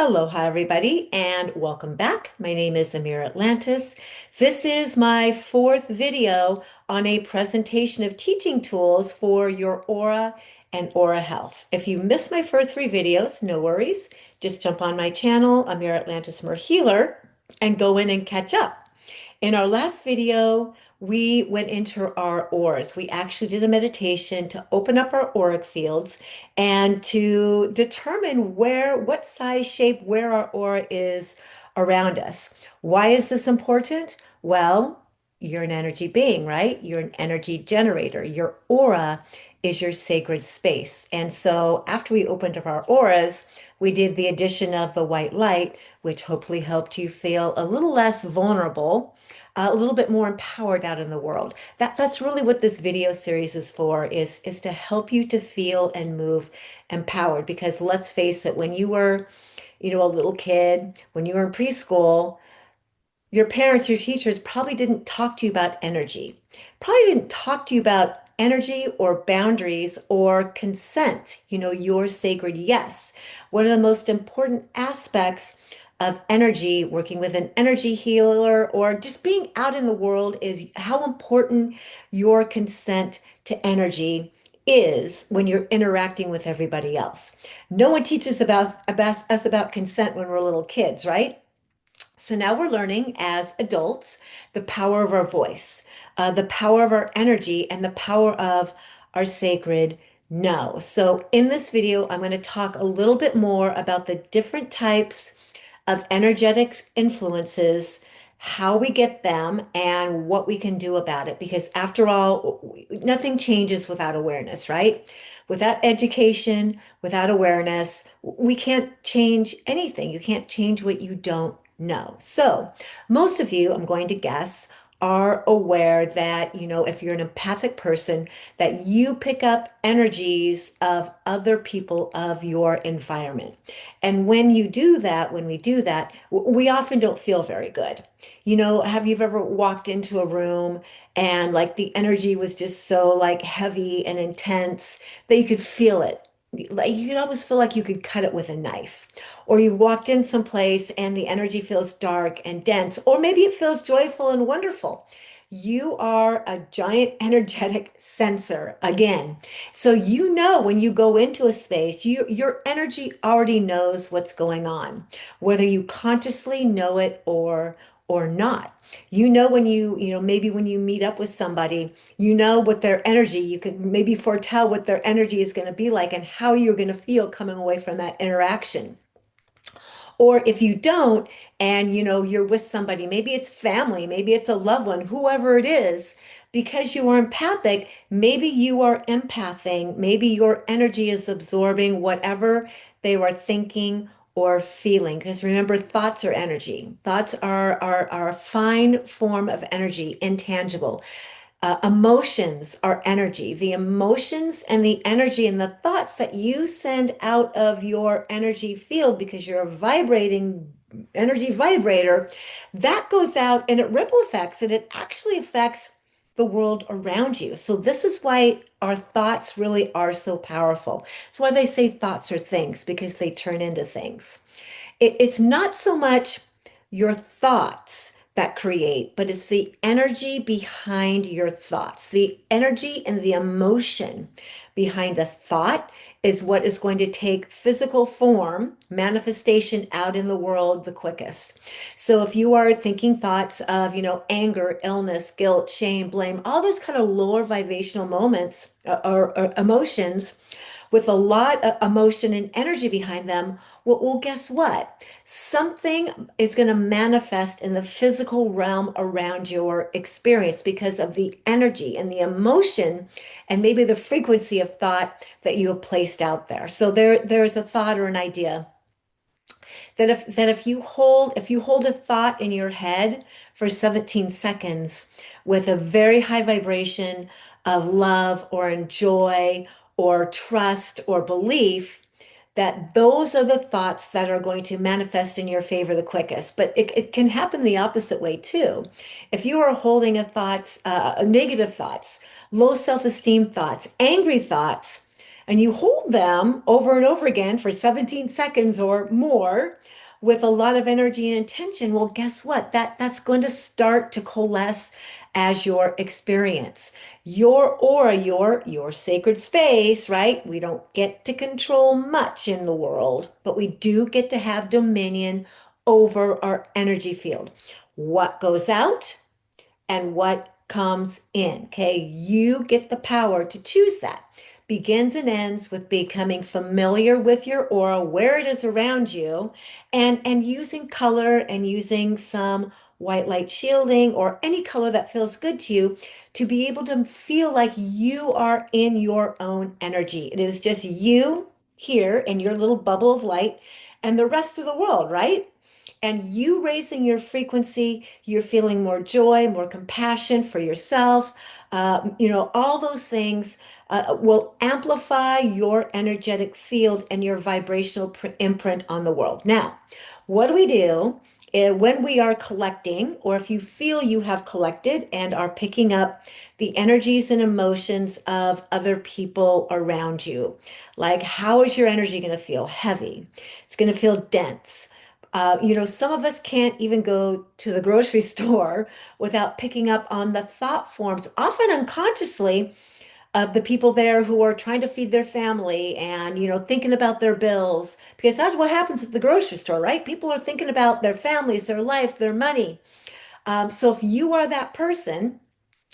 Aloha, everybody, and welcome back. My name is Ameera Atlantis. This is my fourth video on a presentation of teaching tools for your aura and aura health. If you missed my first three videos, no worries. Just jump on my channel, Ameera Atlantis Healer, and go in and catch up. In our last video, we went into our auras. We actually did a meditation to open up our auric fields and to determine what size, shape, where our aura is around us. Why is this important? Well, you're an energy being, right? You're an energy generator. Your aura is your sacred space. And so after we opened up our auras, we did the addition of the white light, which hopefully helped you feel a little less vulnerable, a little bit more empowered out in the world. That's really what this video series is for, is to help you to feel and move empowered. Because let's face it, when you were, a little kid, when you were in preschool, your parents, your teachers probably didn't talk to you about energy, probably didn't talk to you about energy or boundaries or consent, your sacred yes. One of the most important aspects of energy, working with an energy healer, or just being out in the world is how important your consent to energy is when you're interacting with everybody else. No one teaches about us about consent when we're little kids, right? So now we're learning as adults the power of our voice, the power of our energy, and the power of our sacred no. So in this video, I'm going to talk a little bit more about the different types of energetics influences, how we get them, and what we can do about it. Because after all, nothing changes without awareness, right? Without education, without awareness, we can't change anything. You can't change what you don't know. So, most of you, I'm going to guess, are aware that, if you're an empathic person, that you pick up energies of other people of your environment. And when you do that, when we do that, we often don't feel very good. Have you ever walked into a room and like the energy was just so like heavy and intense that you could feel it? Like you could almost feel like you could cut it with a knife. Or you've walked in someplace and the energy feels dark and dense, or maybe it feels joyful and wonderful. You are a giant energetic sensor again. So when you go into a space, your energy already knows what's going on, whether you consciously know it or not. When maybe when you meet up with somebody, what their energy, you could maybe foretell what their energy is going to be like and how you're going to feel coming away from that interaction. Or if you don't, and you're with somebody, maybe it's family, maybe it's a loved one, whoever it is, because you are empathic, maybe you are empathing, maybe your energy is absorbing whatever they were thinking or feeling. Because remember, thoughts are energy. Thoughts are a fine form of energy, intangible. Emotions are energy. The emotions and the energy and the thoughts that you send out of your energy field because you're a vibrating energy vibrator, that goes out and it ripple effects and it actually affects the world around you. So this is why our thoughts really are so powerful. It's why they say thoughts are things, because they turn into things. It's not so much your thoughts that create, but it's the energy behind your thoughts. The energy and the emotion behind a thought is what is going to take physical form, manifestation out in the world the quickest. So if you are thinking thoughts of, anger, illness, guilt, shame, blame, all those kind of lower vibrational moments or emotions, with a lot of emotion and energy behind them, well, guess what? Something is going to manifest in the physical realm around your experience because of the energy and the emotion and maybe the frequency of thought that you have placed out there. So there's a thought or an idea that if you hold a thought in your head for 17 seconds with a very high vibration of love or joy or trust or belief, that those are the thoughts that are going to manifest in your favor the quickest. But it can happen the opposite way too. If you are holding negative thoughts, low self-esteem thoughts, angry thoughts, and you hold them over and over again for 17 seconds or more with a lot of energy and intention, well, guess what? That's going to start to coalesce as your experience. Your aura, your sacred space, right? We don't get to control much in the world, but we do get to have dominion over our energy field. What goes out and what comes in. Okay, you get the power to choose that. Begins and ends with becoming familiar with your aura, where it is around you, and using color and using some white light shielding or any color that feels good to you to be able to feel like you are in your own energy. It is just you here in your little bubble of light and the rest of the world, right? And you raising your frequency, you're feeling more joy, more compassion for yourself. All those things will amplify your energetic field and your vibrational imprint on the world. Now, what do we do when we are collecting, or if you feel you have collected and are picking up the energies and emotions of other people around you? Like, how is your energy going to feel? Heavy. It's going to feel dense. Some of us can't even go to the grocery store without picking up on the thought forms, often unconsciously, of the people there who are trying to feed their family and, thinking about their bills. Because that's what happens at the grocery store, right? People are thinking about their families, their life, their money. So if you are that person,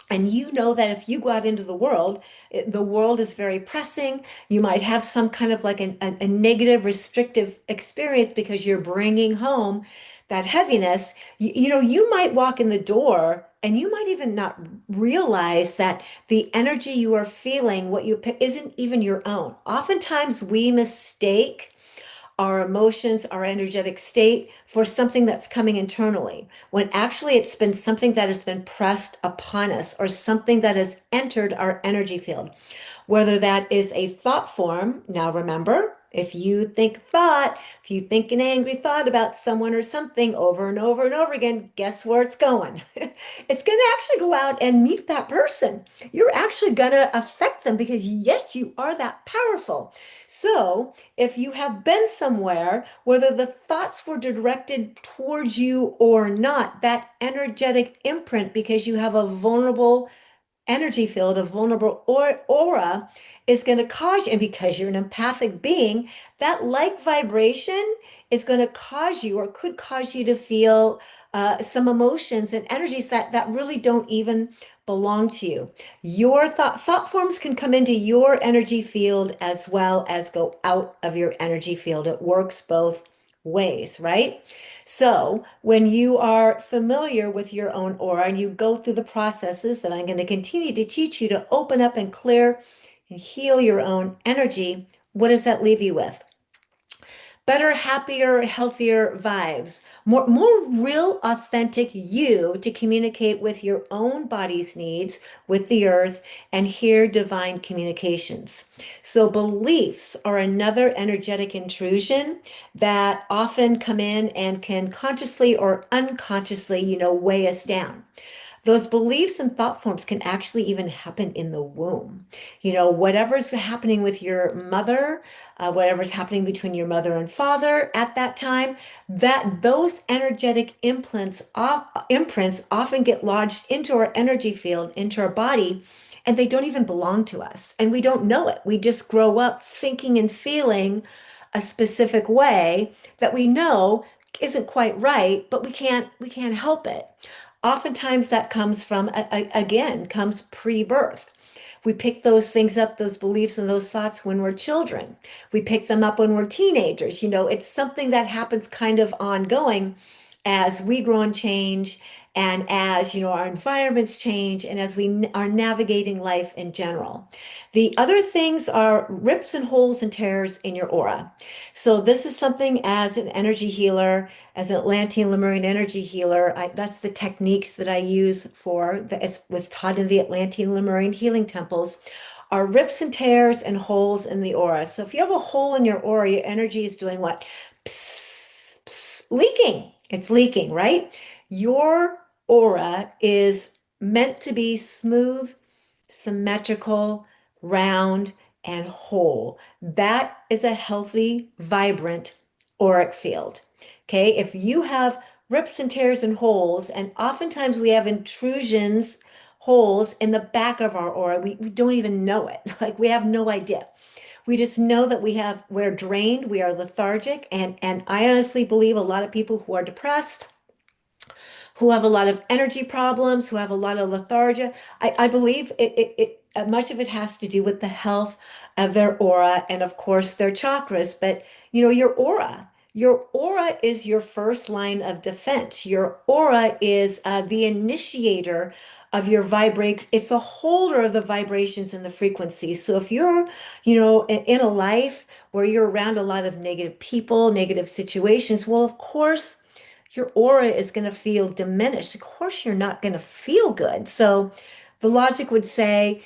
and you know that if you go out into the world, the world is very pressing. You might have some kind of like a negative, restrictive experience because you're bringing home that heaviness. You might walk in the door and you might even not realize that the energy you are feeling, what you pick, isn't even your own. Oftentimes we mistake our emotions, our energetic state for something that's coming internally, when actually it's been something that has been pressed upon us or something that has entered our energy field. Whether that is a thought form, now remember, if you think thought, if you think an angry thought about someone or something over and over and over again, guess where it's going? It's going to actually go out and meet that person. You're actually going to affect them because, yes, you are that powerful. So, if you have been somewhere, whether the thoughts were directed towards you or not, that energetic imprint, because you have a vulnerable energy field, a vulnerable aura, is going to cause you, and because you're an empathic being, that like vibration is going to cause you or could cause you to feel some emotions and energies that really don't even belong to you. Your thought forms can come into your energy field as well as go out of your energy field. It works both ways, right? So, when you are familiar with your own aura and you go through the processes that I'm going to continue to teach you to open up and clear and heal your own energy, what does that leave you with? Better, happier, healthier vibes, more real, authentic you to communicate with your own body's needs, with the earth, and hear divine communications. So beliefs are another energetic intrusion that often come in and can consciously or unconsciously, weigh us down. Those beliefs and thought forms can actually even happen in the womb. Whatever's happening with your mother, whatever's happening between your mother and father at that time, that those energetic imprints often get lodged into our energy field, into our body, and they don't even belong to us. And we don't know it. We just grow up thinking and feeling a specific way that we know isn't quite right, but we can't help it. Oftentimes that comes from, again, comes pre-birth. We pick those things up, those beliefs and those thoughts when we're children. We pick them up when we're teenagers. It's something that happens kind of ongoing as we grow and change, and as our environments change, and as we are navigating life in general. The other things are rips and holes and tears in your aura. So this is something, as an energy healer, as an Atlantean Lemurian energy healer, that's the techniques that I use for that was taught in the Atlantean Lemurian healing temples, are rips and tears and holes in the aura. So if you have a hole in your aura, your energy is doing what? Psst, psst, leaking. It's leaking, right? Your aura is meant to be smooth, symmetrical, round, and whole. That is a healthy, vibrant auric field. Okay, if you have rips and tears and holes, and oftentimes we have intrusions, holes in the back of our aura, we don't even know it. Like we have no idea. We just know that we're drained, we are lethargic, and I honestly believe a lot of people who are depressed, who have a lot of energy problems, who have a lot of lethargia. I believe much of it has to do with the health of their aura and, of course, their chakras. But, your aura is your first line of defense. Your aura is the initiator of your vibrate. It's the holder of the vibrations and the frequencies. So if you're, in a life where you're around a lot of negative people, negative situations, well, of course, your aura is going to feel diminished. Of course, you're not going to feel good. So the logic would say,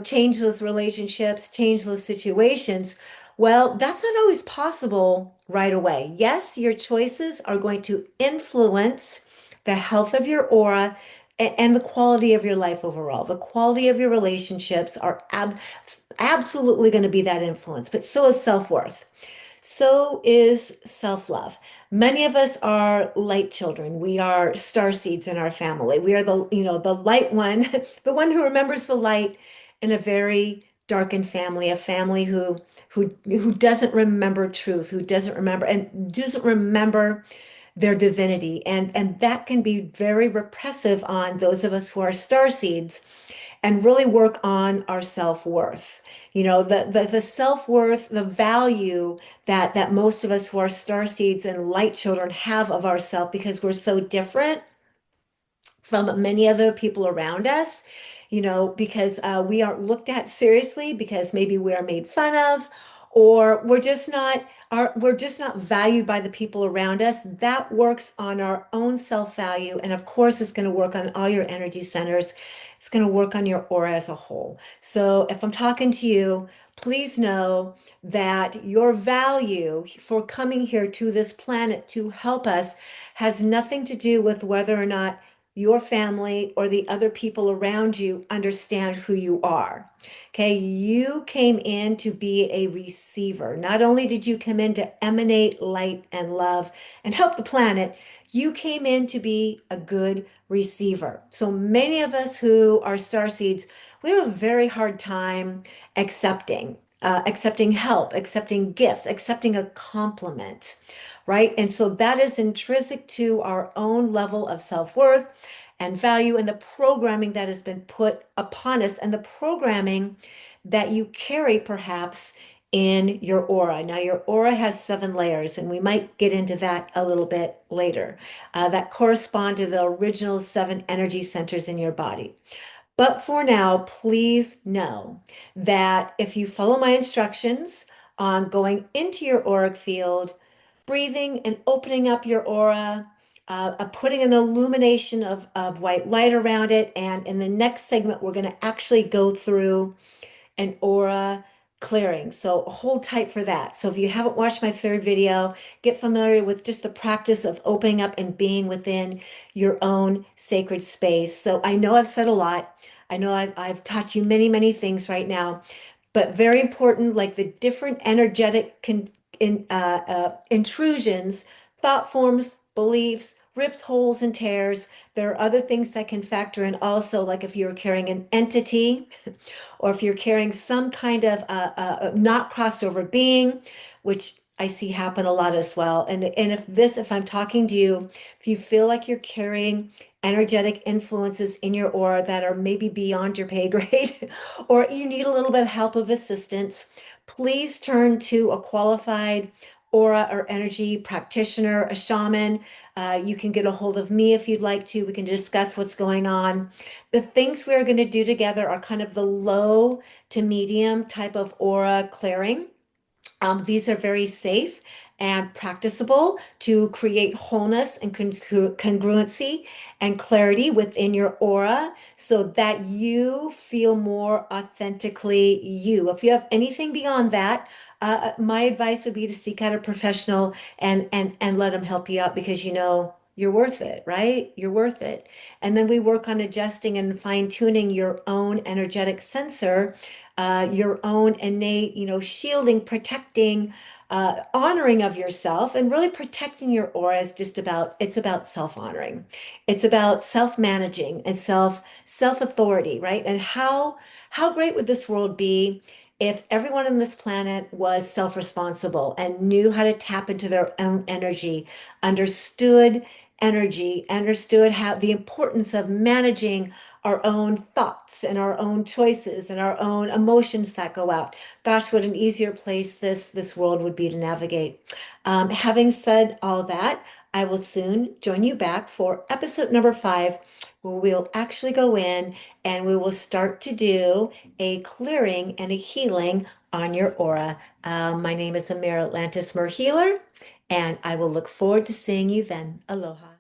change those relationships, change those situations. Well, that's not always possible right away. Yes, your choices are going to influence the health of your aura and the quality of your life overall. The quality of your relationships are absolutely going to be that influence, but so is self-worth. So is self-love. Many of us are light children. We are star seeds in our family. We are the light one, the one who remembers the light in a very darkened family, a family who doesn't remember truth, who doesn't remember and doesn't remember their divinity. And that can be very repressive on those of us who are star seeds and really work on our self-worth. The self-worth, the value that most of us who are star seeds and light children have of ourself because we're so different from many other people around us, because we aren't looked at seriously because maybe we are made fun of, or we're just not valued by the people around us. That works on our own self-value, and of course, it's going to work on all your energy centers. It's going to work on your aura as a whole. So if I'm talking to you, please know that your value for coming here to this planet to help us has nothing to do with whether or not your family or the other people around you understand who you are. Okay, you came in to be a receiver. Not only did you come in to emanate light and love and help the planet, you came in to be a good receiver. So many of us who are star seeds, we have a very hard time accepting help, accepting gifts, accepting a compliment, right? And so that is intrinsic to our own level of self-worth and value and the programming that has been put upon us and the programming that you carry perhaps in your aura. Now, your aura has 7 layers, and we might get into that a little bit later, that correspond to the original 7 energy centers in your body. But for now, please know that if you follow my instructions on going into your auric field, breathing and opening up your aura, putting an illumination of white light around it, and in the next segment, we're going to actually go through an aura clearing. So hold tight for that. So if you haven't watched my third video, get familiar with just the practice of opening up and being within your own sacred space. So I know I've said a lot. I know I've taught you many, many things right now, but very important, like the different energetic intrusions, thought forms, beliefs, rips, holes, and tears. There are other things that can factor in also, like if you're carrying an entity, or if you're carrying some kind of not crossed over being, which I see happen a lot as well. And if I'm talking to you, if you feel like you're carrying energetic influences in your aura that are maybe beyond your pay grade, or you need a little bit of help of assistance, please turn to a qualified aura or energy practitioner, a shaman. You can get a hold of me if you'd like to. We can discuss what's going on. The things we're going to do together are kind of the low to medium type of aura clearing. These are very safe and practicable to create wholeness and congruency and clarity within your aura so that you feel more authentically you. If you have anything beyond that, my advice would be to seek out a professional and let them help you out because you're worth it, right? You're worth it. And then we work on adjusting and fine-tuning your own energetic sensor, your own innate, shielding, protecting, honoring of yourself, and really protecting your aura is it's about self-honoring. It's about self-managing and self-authority, right? And how great would this world be if everyone on this planet was self-responsible and knew how to tap into their own energy, understood energy, understood how the importance of managing our own thoughts and our own choices and our own emotions that go out. Gosh, what an easier place this world would be to navigate. Having said all that, I will soon join you back for episode number 5, where we'll actually go in and we will start to do a clearing and a healing on your aura. My name is Ameera Atlantis Mer Healer, and I will look forward to seeing you then. Aloha.